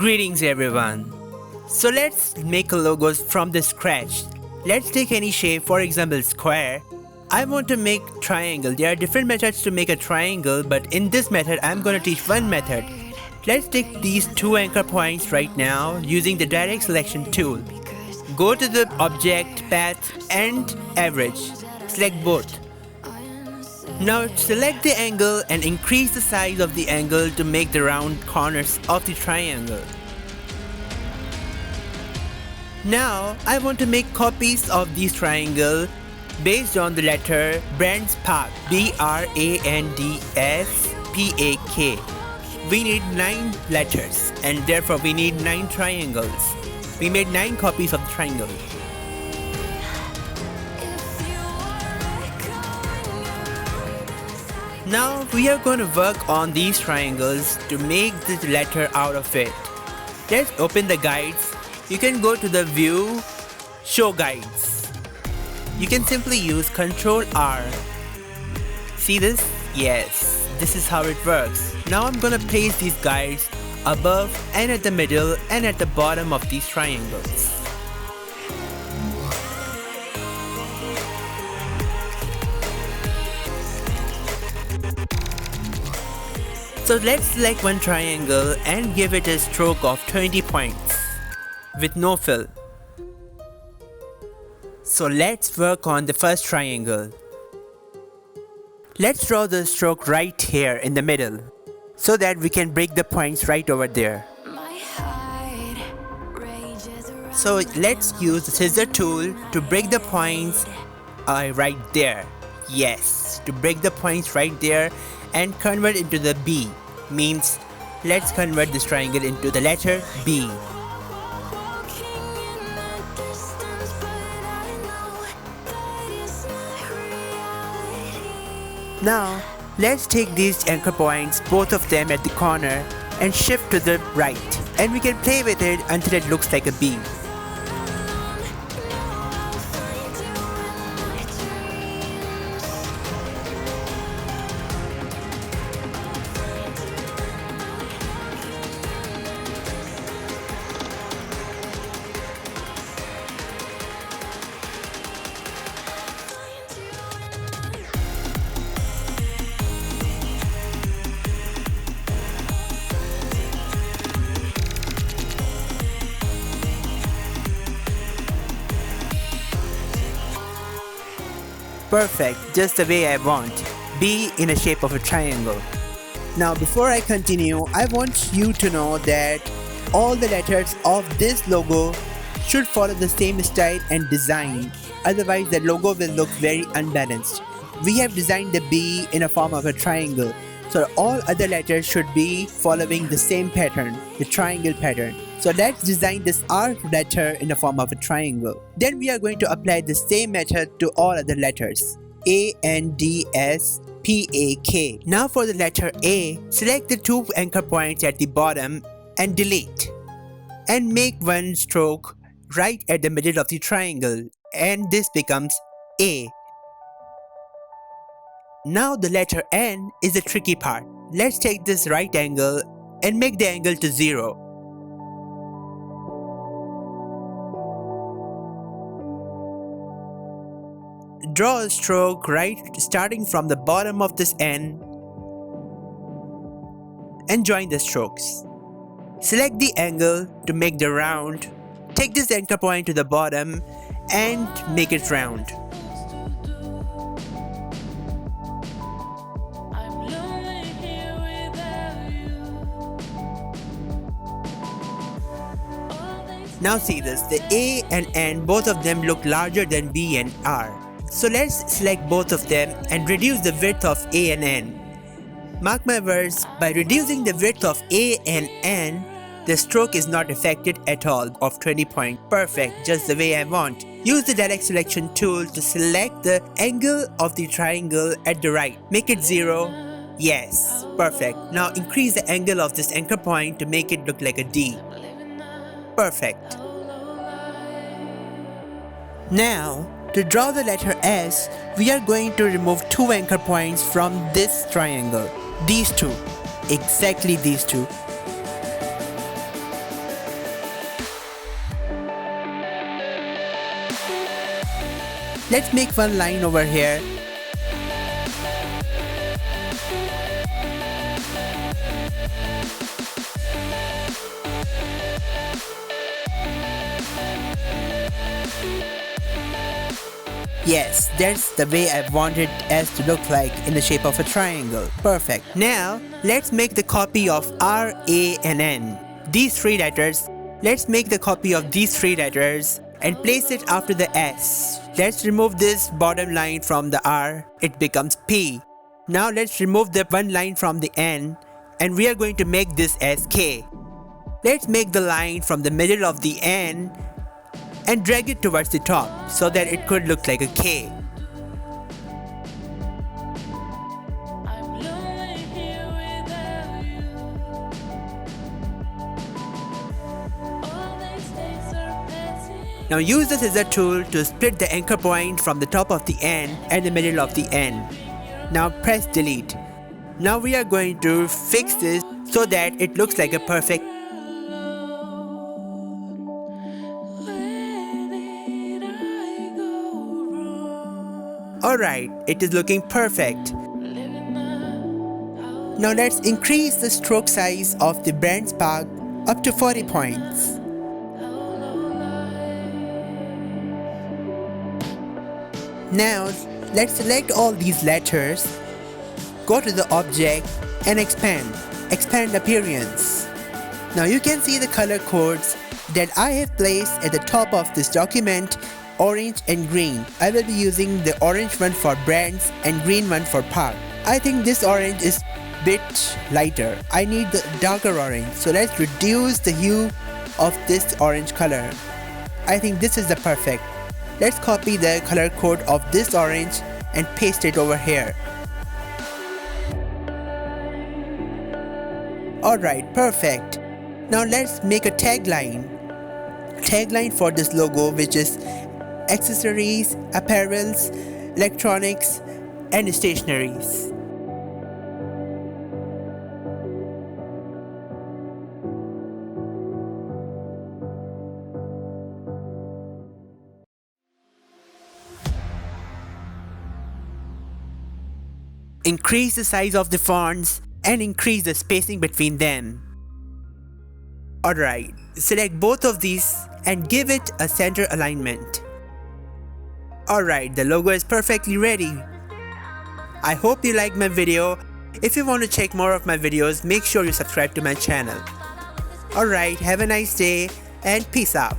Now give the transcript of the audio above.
Greetings everyone. So let's make a logo from the scratch. Let's take any shape, for example square. I want to make triangle. There are different methods to make a triangle, but in this method I'm going to teach one method. Let's take these two anchor points right now using the direct selection tool. Go to the object, path and average. Select both. Now select the angle and increase the size of the angle to make the round corners of the triangle. Now I want to make copies of this triangle based on the letter Brands Pak, B-R-A-N-D-S-P-A-K. We need 9 letters and therefore we need 9 triangles. We made 9 copies of the triangle. Now we are going to work on these triangles to make the letter out of it. Let's open the guides. You can go to the view, show guides. You can simply use Ctrl R. See this? Yes, this is how it works. Now I'm going to place these guides above and at the middle and at the bottom of these triangles. So let's select one triangle and give it a stroke of 20 points with no fill. So let's work on the first triangle. Let's draw the stroke right here in the middle so that we can break the points right over there. So let's use the scissor tool to break the points right there. Yes, to break the points right there and convert into the B. Means let's convert this triangle into the letter B. Now let's take these anchor points, both of them at the corner, and shift to the right, and we can play with it until it looks like a B. Perfect, just the way I want. B in a shape of a triangle. Now before I continue, I want you to know that all the letters of this logo should follow the same style and design. Otherwise the logo will look very unbalanced. We have designed the B in a form of a triangle. So all other letters should be following the same pattern, the triangle pattern. So let's design this R letter in the form of a triangle. Then we are going to apply the same method to all other letters. A-N-D-S-P-A-K. Now for the letter A, select the 2 anchor points at the bottom and delete. And make one stroke right at the middle of the triangle. And this becomes A. Now the letter N is the tricky part. Let's take this right angle and make the angle to 0. Draw a stroke right starting from the bottom of this N and join the strokes. Select the angle to make the round. Take this anchor point to the bottom and make it round. Now see this, the A and N, both of them look larger than B and R. So let's select both of them and reduce the width of A and N. Mark my words, by reducing the width of A and N, the stroke is not affected at all of 20 points. Perfect, just the way I want. Use the direct selection tool to select the angle of the triangle at the right. Make it 0. Yes, perfect. Now increase the angle of this anchor point to make it look like a D. Perfect. Now, to draw the letter S, we are going to remove 2 anchor points from this triangle. These 2. Exactly these 2. Let's make one line over here. Yes, that's the way I want it as to look like, in the shape of a triangle. Perfect. Now, let's make the copy of R, A and N. These three letters. Let's make the copy of these three letters and place it after the S. Let's remove this bottom line from the R. It becomes P. Now let's remove the one line from the N and we are going to make this as K. Let's make the line from the middle of the N and drag it towards the top so that it could look like a K. Now use the scissor tool to split the anchor point from the top of the N and the middle of the N. Now press delete. Now we are going to fix this so that it looks like a perfect. Alright, it is looking perfect. Now let's increase the stroke size of the brand spark up to 40 points. Now let's select all these letters, go to the object and expand appearance. Now you can see the color codes that I have placed at the top of this document, orange and green. I will be using the orange one for brands and green one for park. I think this orange is bit lighter. I need the darker orange, so let's reduce the hue of this orange color. I think this is the perfect. Let's copy the color code of this orange and paste it over here. Alright, perfect. Now let's make a tagline. Tagline for this logo, which is accessories, apparels, electronics and stationeries. Increase the size of the fonts and increase the spacing between them. Alright, select both of these and give it a center alignment. Alright, the logo is perfectly ready. I hope you liked my video. If you want to check more of my videos, make sure you subscribe to my channel. Alright, have a nice day and peace out.